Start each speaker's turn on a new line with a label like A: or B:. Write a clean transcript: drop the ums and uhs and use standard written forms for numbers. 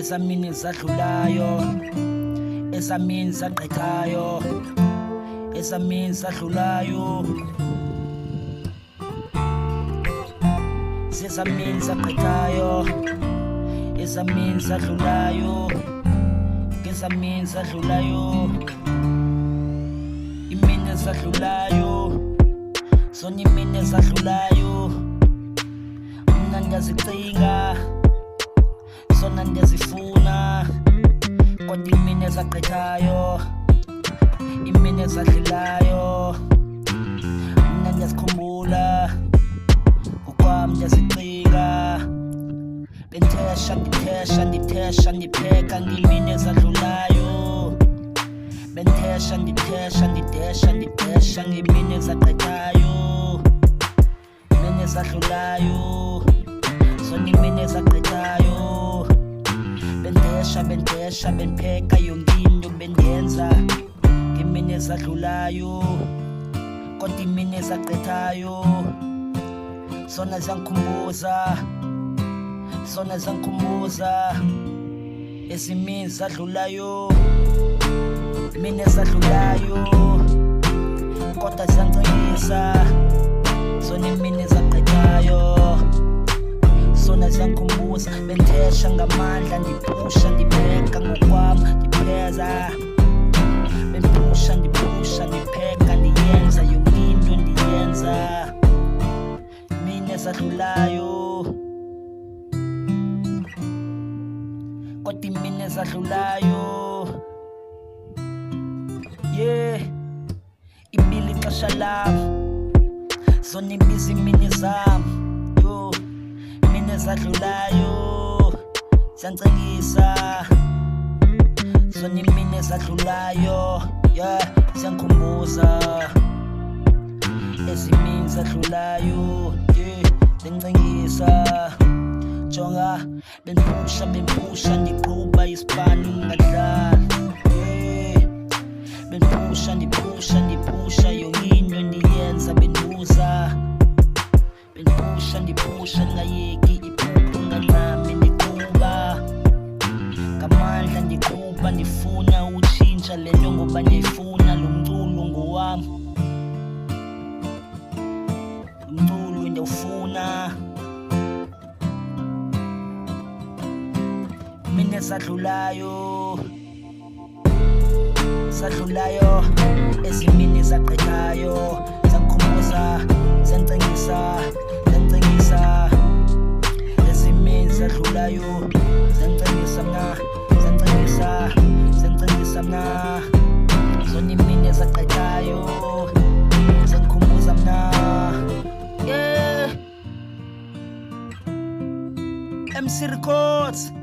A: esamini sadlulayo, esamini sagqithayo, esamini sadlulayo, sesamini sagqithayo, esamini sadlulayo, kesamini sadlulayo, imini sadlulayo, sona imini sadlulayo. Mna ndiyazicinga, sona ndiyazifuna, kodwa imini ezagqithayo, imini ezadlulayo, mna ndiyazikhumbula, ngokwam ndiyazicinga. Bendithesha, ndithesha, ndithesha, ndipheka ngeemini ezadlulayo. Bendithesha, ndithesha, ndidesha, ndidesha ngeemini ezagqithayo, imini ezadlulayo, zona imini ezagqithayo. Bendesha, bendesha, bendipheka yonke into bendenza ngeemini ezadlulayo, kodwa imini ezagqithayo zona ziyangikhumbuza, zona ziyangikhumbuza ezimini zadlulayo, imini ezadlulayo, kodwa ziyangicingisa zona imini ezagqithayo, zona ziyangikhumbuza. Bendithesha ngamandla, ndiphusha, ndipheka ngokwam, ndipheza. Bendiphusha, ndiphusha, ndipheka, ndiyenza yonke into ndiyenza imini ezadlulayo, kodwa imini ezadlulayo. Ibili ixesha lam, zona ibiza imini zam, imini ezadlulayo ziyangicingisa, zona imini ezadlulayo ziyangikhumbuza ezimini zadlulayo, zingicingisa. Jonga, bendiphusha, bendiphusha, ndiqhuba isipani ngadlali. Bendiphusha, ndiphusha, ndiphusha yonke into ndiyenza bendibuza. Bendiphusha, ndiphusha, ndingayeki iphupho nganami ndiqhuba ngamandla, ndiqhuba ndifuna utshintsha le nto ngoba ndiyayifuna. Lo mculo ngowam, lo mculo ndiyawufuna. Imini ezadlulayo, zadlulayo, ezimini zagqithayo, ziyangikhumbuza, ziyangicingisa, ziyangicingisa ezimini zadlulayo, ziyangicingisa mna, ziyangicingisa, ziyangicingisa mna zona imini ezagqithayo, ziyangikhumbuza mna. MC Records.